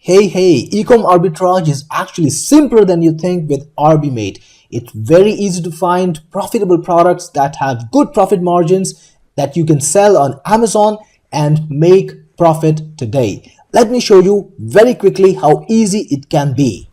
Hey, eCom arbitrage is actually simpler than you think with arbiMate. It's very easy to find profitable products that have good profit margins that you can sell on Amazon and make profit today. Let me show you very quickly how easy it can be.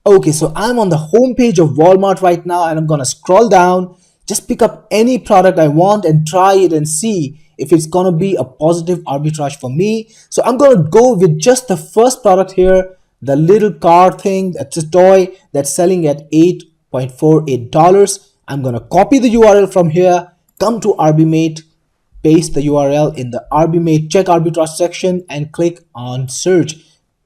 Okay, so I'm on the home page of Walmart right now and I'm gonna scroll down, just pick up any product I want and try it and see if it's gonna be a positive arbitrage for me. So I'm gonna go with just the first product here, the little car thing. That's a toy that's selling at $8.48. I'm gonna copy the URL from here, come to arbiMate, paste the URL in the arbiMate check arbitrage section and click on search.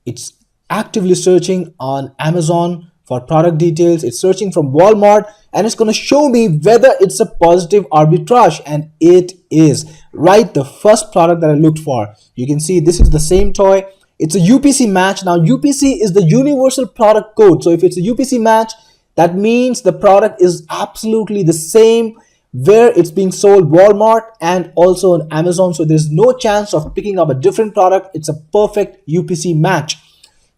It's actively searching on Amazon for product details. It's searching from Walmart and it's going to show me whether it's a positive arbitrage, and it is right the first product that I looked for. You can see this is the same toy. It's a UPC match. Now UPC is the universal product code, so if it's a UPC match, that means the product is absolutely the same where it's being sold, Walmart and also on Amazon. So there's no chance of picking up a different product. It's a perfect UPC match.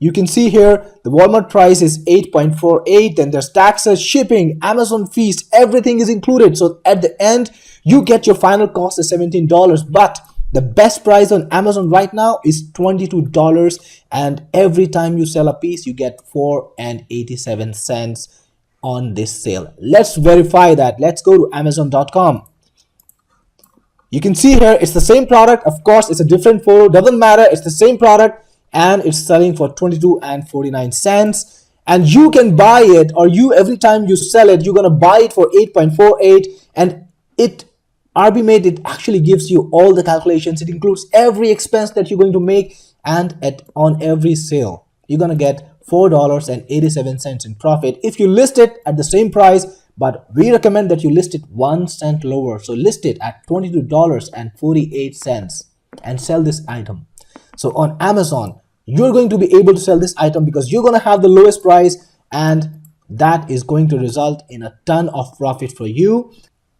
You can see here the Walmart price is 8.48, then there's taxes, shipping, Amazon fees, everything is included. So at the end, you get your final cost is $17, but the best price on Amazon right now is $22, and every time you sell a piece, you get 4.87 cents on this sale. Let's verify that. Let's go to Amazon.com. You can see here it's the same product. Of course, it's a different photo, doesn't matter, it's the same product. And it's selling for 22.49 cents, and you can buy it, or you every time you sell it, you're gonna buy it for 8.48, and arbiMate, it actually gives you all the calculations. It includes every expense that you're going to make, and on every sale you're gonna get $4.87 in profit if you list it at the same price. But we recommend that you list it 1 cent lower, so list it at $22.48 and sell this item. So on Amazon, you're going to be able to sell this item because you're going to have the lowest price, and that is going to result in a ton of profit for you.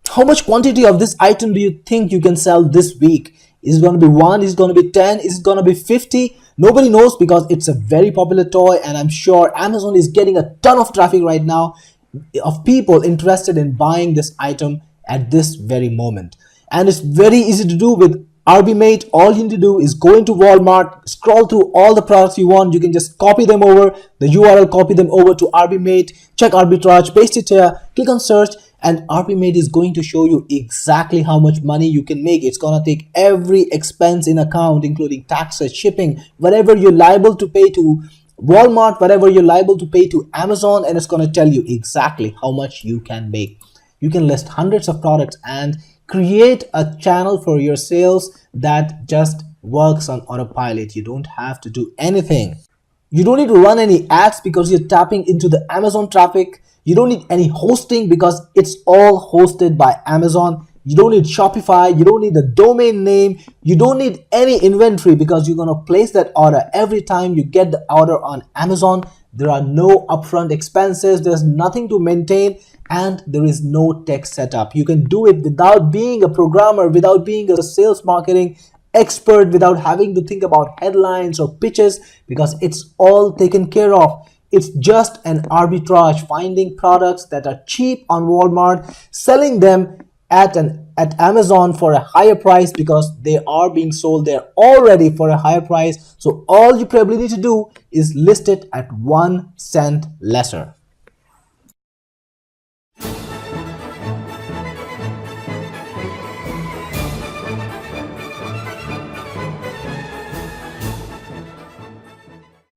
How much quantity of this item do you think you can sell this week? Is it going to be 1? Is it going to be 10? Is it going to be 50? Nobody knows because it's a very popular toy, and I'm sure Amazon is getting a ton of traffic right now of people interested in buying this item at this very moment. And it's very easy to do with arbiMate. All you need to do is go into Walmart, scroll through all the products you want. You can just copy them over, the URL, copy them over to arbiMate, check arbitrage, paste it here, click on search, and arbiMate is going to show you exactly how much money you can make. It's going to take every expense in account, including taxes, shipping, whatever you're liable to pay to Walmart, whatever you're liable to pay to Amazon, and it's going to tell you exactly how much you can make. You can list hundreds of products and create a channel for your sales that just works on autopilot. You don't have to do anything. You don't need to run any ads because you're tapping into the Amazon traffic. You don't need any hosting because it's all hosted by Amazon. You don't need Shopify. You don't need the domain name. You don't need any inventory because you're going to place that order every time you get the order on Amazon. There are no upfront expenses. There's nothing to maintain, and there is no tech setup. You can do it without being a programmer, without being a sales marketing expert, without having to think about headlines or pitches, because it's all taken care of. It's just an arbitrage, finding products that are cheap on Walmart, selling them at Amazon for a higher price because they are being sold there already for a higher price. So all you probably need to do is list it at 1 cent lesser.